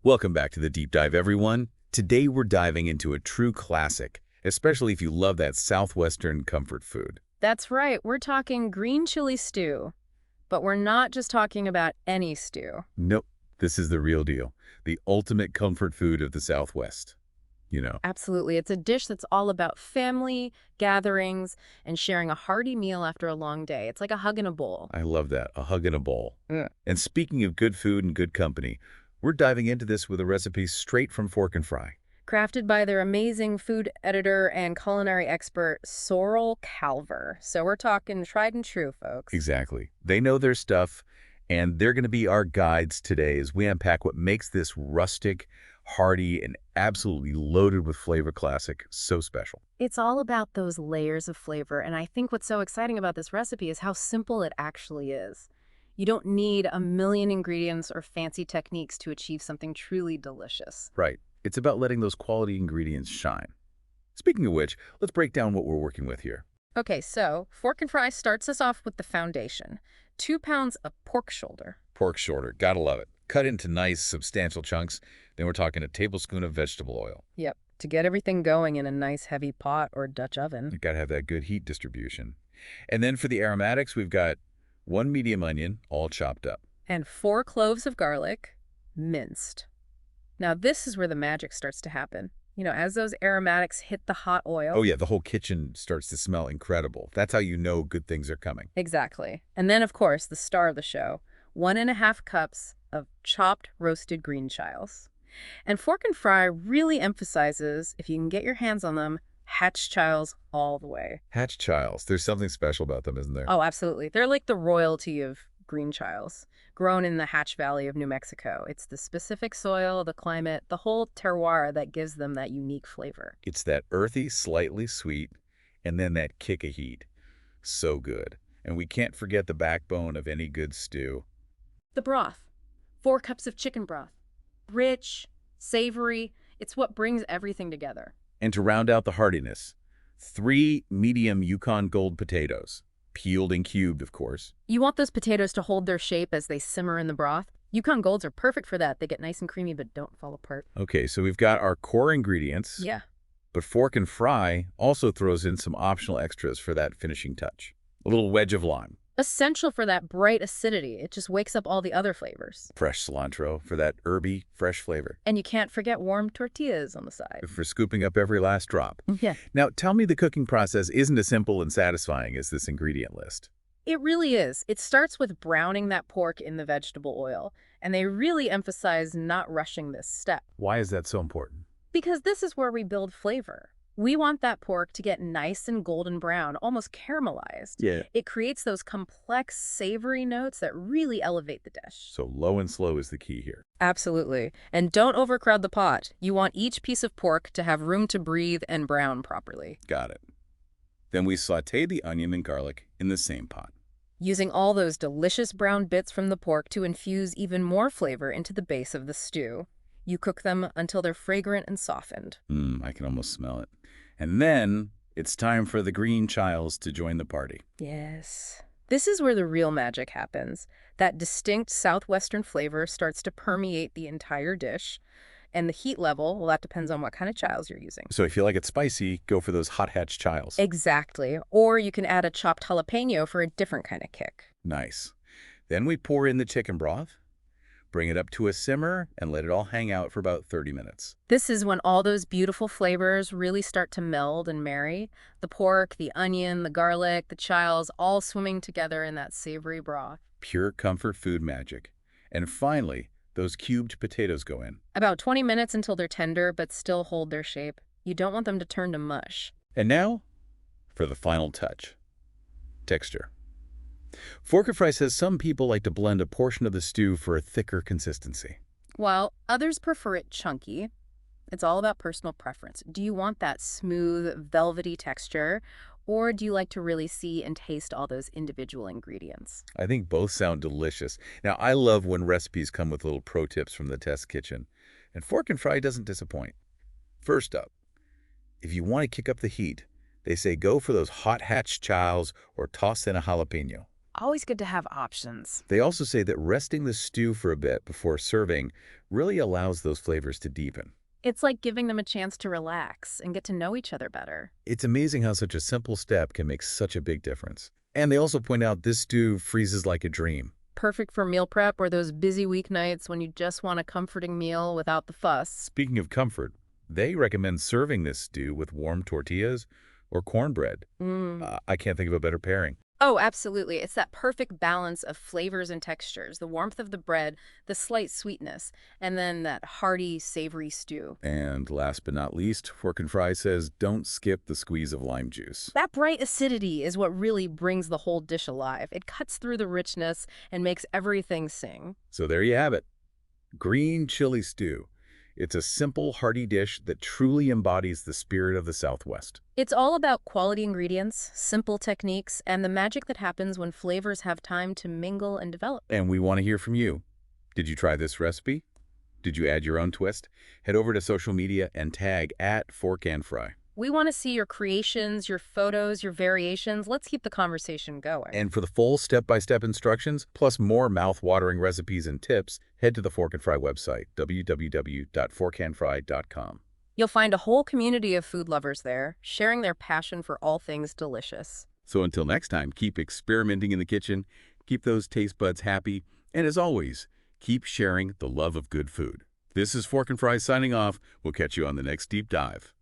Welcome back to the Deep Dive, everyone. Today we're diving into a true classic, especially if you love that Southwestern comfort food. That's right, we're talking green chili stew. But we're not just talking about any stew. Nope, this is the real deal. The ultimate comfort food of the Southwest. You know. Absolutely, it's a dish that's all about family, gatherings, and sharing a hearty meal after a long day. It's like a hug in a bowl. I love that, a hug in a bowl. Yeah. And speaking of good food and good company, we're diving into this with a recipe straight from Fork and Fry. Crafted by their amazing food editor and culinary expert, Sorrel Calver. So we're talking tried and true, folks. Exactly. They know their stuff, and they're going to be our guides today as we unpack what makes this rustic, hearty, and absolutely loaded with flavor classic so special. It's all about those layers of flavor, and I think what's so exciting about this recipe is how simple it actually is. You don't need a million ingredients or fancy techniques to achieve something truly delicious. Right. It's about letting those quality ingredients shine. Speaking of which, let's break down what we're working with here. Okay, so Fork and Fry starts us off with the foundation. 2 pounds of pork shoulder. Pork shoulder, gotta love it. Cut into nice, substantial chunks. Then we're talking a tablespoon of vegetable oil. Yep, to get everything going in a nice heavy pot or Dutch oven. You gotta have that good heat distribution. And then for the aromatics, we've got 1 medium onion, all chopped up. And 4 cloves of garlic, minced. Now this is where the magic starts to happen. You know, as those aromatics hit the hot oil. Oh yeah, the whole kitchen starts to smell incredible. That's how you know good things are coming. Exactly. And then, of course, the star of the show, 1.5 cups of chopped roasted green chiles. And Fork and Fry really emphasizes, if you can get your hands on them, hatch chiles all the way. Hatch chiles. There's something special about them, isn't there? Oh, absolutely. They're like the royalty of green chiles, grown in the Hatch Valley of New Mexico. It's the specific soil, the climate, the whole terroir that gives them that unique flavor. It's that earthy, slightly sweet, and then that kick of heat. So good. And we can't forget the backbone of any good stew. The broth. 4 cups of chicken broth. Rich, savory. It's what brings everything together. And to round out the heartiness, 3 medium Yukon Gold potatoes. Peeled and cubed, of course. You want those potatoes to hold their shape as they simmer in the broth. Yukon Golds are perfect for that. They get nice and creamy but don't fall apart. Okay, so we've got our core ingredients. Yeah. But Fork and Fry also throws in some optional extras for that finishing touch. A little wedge of lime. Essential for that bright acidity. It just wakes up all the other flavors. Fresh cilantro for that herby, fresh flavor. And you can't forget warm tortillas on the side. For scooping up every last drop. Yeah. Now, tell me the cooking process isn't as simple and satisfying as this ingredient list. It really is. It starts with browning that pork in the vegetable oil, and they really emphasize not rushing this step. Why is that so important? Because this is where we build flavor. We want that pork to get nice and golden brown, almost caramelized. Yeah. It creates those complex, savory notes that really elevate the dish. So low and slow is the key here. Absolutely. And don't overcrowd the pot. You want each piece of pork to have room to breathe and brown properly. Got it. Then we saute the onion and garlic in the same pot. Using all those delicious brown bits from the pork to infuse even more flavor into the base of the stew. You cook them until they're fragrant and softened. I can almost smell it. And then it's time for the green chiles to join the party. Yes. This is where the real magic happens. That distinct Southwestern flavor starts to permeate the entire dish. And the heat level, well, that depends on what kind of chiles you're using. So if you like it spicy, go for those hot hatch chiles. Exactly. Or you can add a chopped jalapeno for a different kind of kick. Nice. Then we pour in the chicken broth, bring it up to a simmer, and let it all hang out for about 30 minutes. This is when all those beautiful flavors really start to meld and marry. The pork, the onion, the garlic, the chiles, all swimming together in that savory broth. Pure comfort food magic. And finally, those cubed potatoes go in. About 20 minutes until they're tender but still hold their shape. You don't want them to turn to mush. And now, for the final touch. Texture. Fork and Fry says some people like to blend a portion of the stew for a thicker consistency. While others prefer it chunky. It's all about personal preference. Do you want that smooth, velvety texture, or do you like to really see and taste all those individual ingredients? I think both sound delicious. Now, I love when recipes come with little pro tips from the test kitchen, and Fork and Fry doesn't disappoint. First up, if you want to kick up the heat, they say go for those hot hatch chiles or toss in a jalapeno. Always good to have options. They also say that resting the stew for a bit before serving really allows those flavors to deepen. It's like giving them a chance to relax and get to know each other better. It's amazing how such a simple step can make such a big difference. And they also point out this stew freezes like a dream. Perfect for meal prep or those busy weeknights when you just want a comforting meal without the fuss. Speaking of comfort, they recommend serving this stew with warm tortillas or cornbread. I can't think of a better pairing. Oh, absolutely. It's that perfect balance of flavors and textures, the warmth of the bread, the slight sweetness, and then that hearty, savory stew. And last but not least, Fork and Fry says don't skip the squeeze of lime juice. That bright acidity is what really brings the whole dish alive. It cuts through the richness and makes everything sing. So there you have it. Green chili stew. It's a simple, hearty dish that truly embodies the spirit of the Southwest. It's all about quality ingredients, simple techniques, and the magic that happens when flavors have time to mingle and develop. And we want to hear from you. Did you try this recipe? Did you add your own twist? Head over to social media and tag @ForkandFry. We want to see your creations, your photos, your variations. Let's keep the conversation going. And for the full step-by-step instructions, plus more mouth-watering recipes and tips, head to the Fork and Fry website, www.forkandfry.com. You'll find a whole community of food lovers there, sharing their passion for all things delicious. So until next time, keep experimenting in the kitchen, keep those taste buds happy, and as always, keep sharing the love of good food. This is Fork and Fry signing off. We'll catch you on the next deep dive.